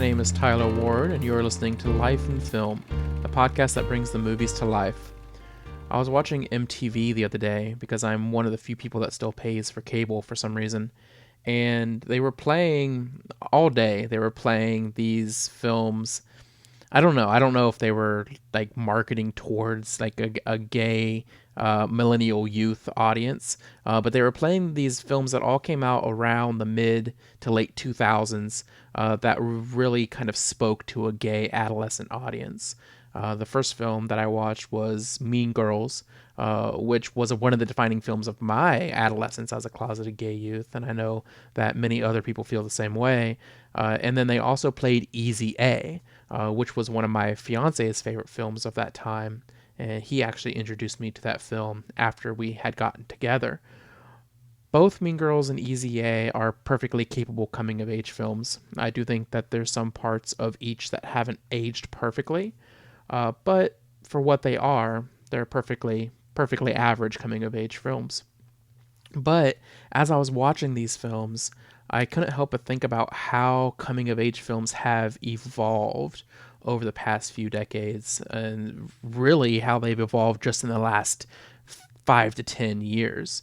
name is Tyler Ward, and you're listening to Life in Film, the podcast that brings the movies to life. I was watching MTV the other day because I'm one of the few people that still pays for cable for some reason, and they were playing all day. They were playing these films. I don't know. I don't know if they were like marketing towards like a gay millennial youth audience, but they were playing these films that all came out around the mid to late 2000s that really kind of spoke to a gay adolescent audience. The first film that I watched was Mean Girls, which was one of the defining films of my adolescence as a closeted gay youth, and I know that many other people feel the same way. And then they also played Easy A, which was one of my fiance's favorite films of that time, and he actually introduced me to that film after we had gotten together. Both Mean Girls and Easy A are perfectly capable coming-of-age films. I do think that there's some parts of each that haven't aged perfectly, but for what they are, they're perfectly average coming-of-age films. But as I was watching these films, I couldn't help but think about how coming of age films have evolved over the past few decades, and really how they've evolved just in the last 5 to 10 years.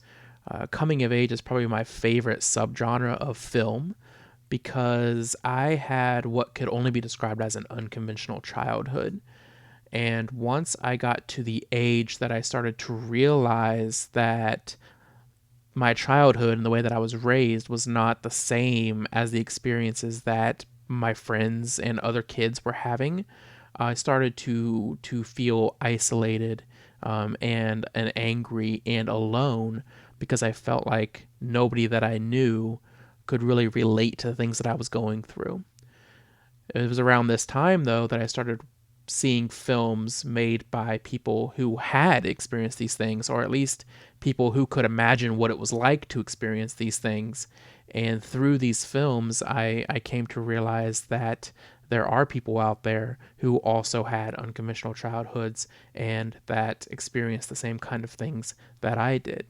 Coming of age is probably my favorite subgenre of film because I had what could only be described as an unconventional childhood. And once I got to the age that I started to realize that my childhood and the way that I was raised was not the same as the experiences that my friends and other kids were having, I started to feel isolated, and angry and alone because I felt like nobody that I knew could really relate to the things that I was going through. It was around this time, though, that I started seeing films made by people who had experienced these things, or at least people who could imagine what it was like to experience these things. And through these films, I came to realize that there are people out there who also had unconventional childhoods and that experienced the same kind of things that I did.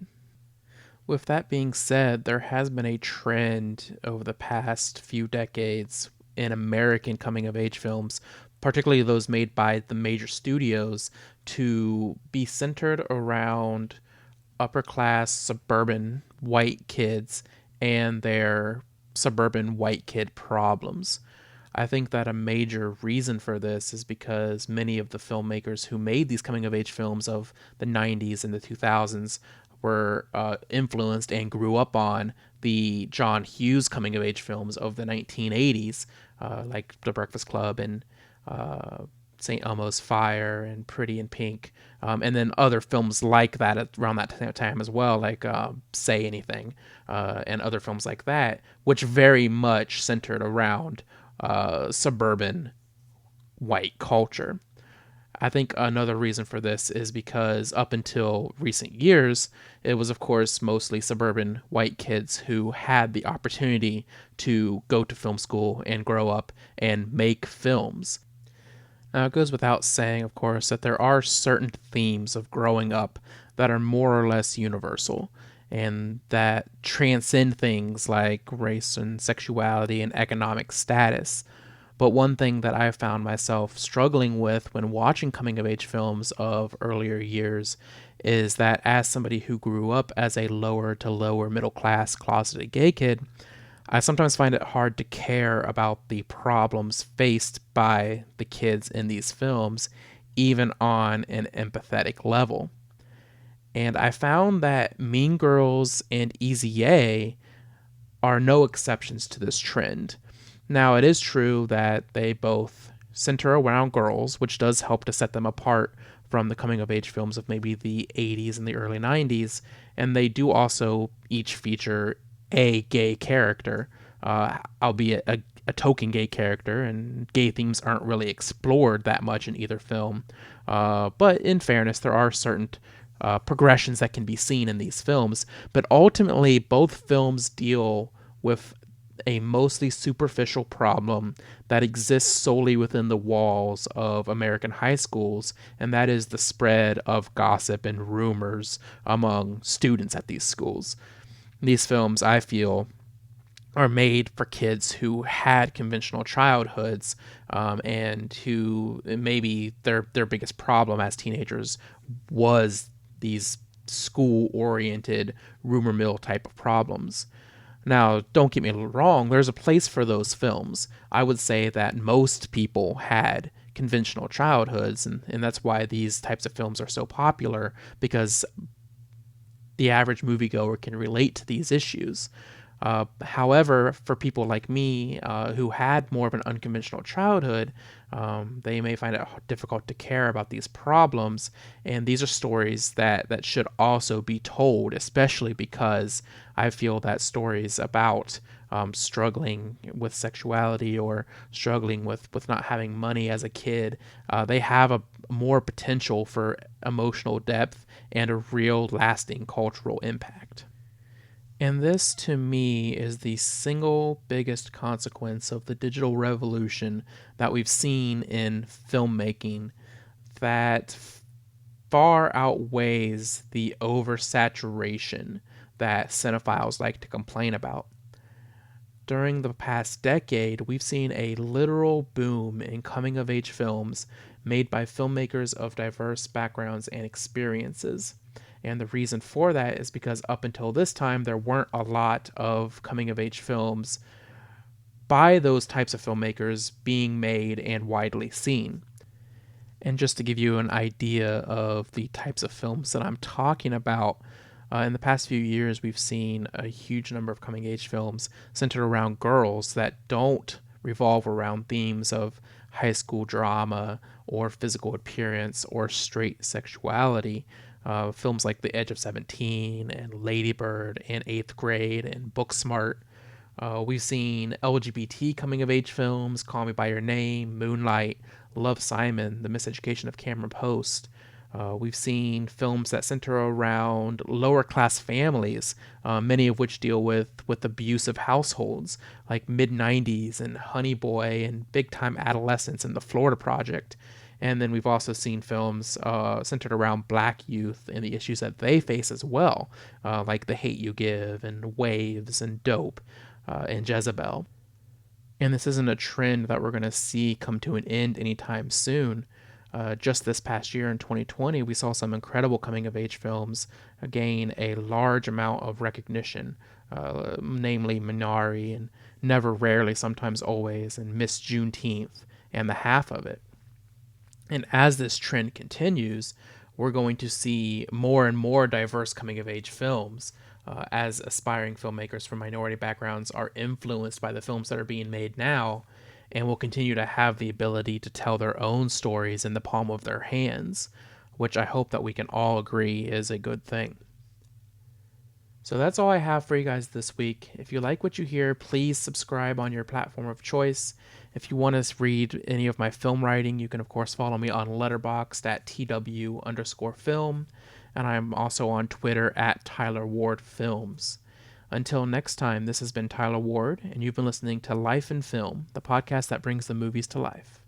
With that being said, there has been a trend over the past few decades in American coming of age films, particularly those made by the major studios, to be centered around upper class suburban white kids and their suburban white kid problems. I think that a major reason for this is because many of the filmmakers who made these coming of age films of the 90s and the 2000s were influenced and grew up on the John Hughes coming of age films of the 1980s, like The Breakfast Club and St. Elmo's Fire and Pretty in Pink, and then other films like that around that time as well, like Say Anything, and other films like that, which very much centered around suburban white culture. I think another reason for this is because up until recent years, it was, of course, mostly suburban white kids who had the opportunity to go to film school and grow up and make films. Now, it goes without saying, of course, that there are certain themes of growing up that are more or less universal and that transcend things like race and sexuality and economic status. But one thing that I found myself struggling with when watching coming of age films of earlier years is that as somebody who grew up as a lower to lower middle class closeted gay kid, I sometimes find it hard to care about the problems faced by the kids in these films, even on an empathetic level. And I found that Mean Girls and Easy A are no exceptions to this trend. Now, it is true that they both center around girls, which does help to set them apart from the coming of age films of maybe the 80s and the early 90s, and they do also each feature a gay character, albeit a token gay character, and gay themes aren't really explored that much in either film. But in fairness, there are certain progressions that can be seen in these films, but ultimately both films deal with a mostly superficial problem that exists solely within the walls of American high schools, and that is the spread of gossip and rumors among students at these schools. These films, I feel, are made for kids who had conventional childhoods, and who maybe their biggest problem as teenagers was these school oriented rumor mill type of problems. Now, don't get me wrong, there's a place for those films. I would say that most people had conventional childhoods, and that's why these types of films are so popular, because the average moviegoer can relate to these issues. However, for people like me, who had more of an unconventional childhood, they may find it difficult to care about these problems. And these are stories that should also be told, especially because I feel that stories about struggling with sexuality or struggling with not having money as a kid, they have a more potential for emotional depth and a real lasting cultural impact. And this, to me, is the single biggest consequence of the digital revolution that we've seen in filmmaking, that far outweighs the oversaturation that cinephiles like to complain about. During the past decade, we've seen a literal boom in coming of age films made by filmmakers of diverse backgrounds and experiences. And the reason for that is because up until this time, there weren't a lot of coming of age films by those types of filmmakers being made and widely seen. And just to give you an idea of the types of films that I'm talking about, in the past few years, we've seen a huge number of coming age films centered around girls that don't revolve around themes of high school drama or physical appearance or straight sexuality. Films like The Edge of 17 and Ladybird and Eighth Grade and Booksmart. We've seen LGBT coming of age films, Call Me By Your Name, Moonlight, Love, Simon, The Miseducation of Cameron Post. We've seen films that center around lower class families, many of which deal with abusive households, like Mid 90s and Honey Boy and Big Time Adolescence and The Florida Project. And then we've also seen films centered around black youth and the issues that they face as well, like The Hate You Give and Waves and Dope, and Jezebel. And this isn't a trend that we're going to see come to an end anytime soon. Just this past year in 2020, we saw some incredible coming of age films gain a large amount of recognition, namely Minari and Never Rarely, Sometimes Always, and Miss Juneteenth, and The Half of It. And as this trend continues, we're going to see more and more diverse coming of age films, as aspiring filmmakers from minority backgrounds are influenced by the films that are being made now and will continue to have the ability to tell their own stories in the palm of their hands, which I hope that we can all agree is a good thing. So that's all I have for you guys this week. If you like what you hear, please subscribe on your platform of choice. If you want to read any of my film writing, you can of course follow me on Letterboxd at TW_film, and I'm also on Twitter at Tyler Ward Films. Until next time, this has been Tyler Ward, and you've been listening to Life in Film, the podcast that brings the movies to life.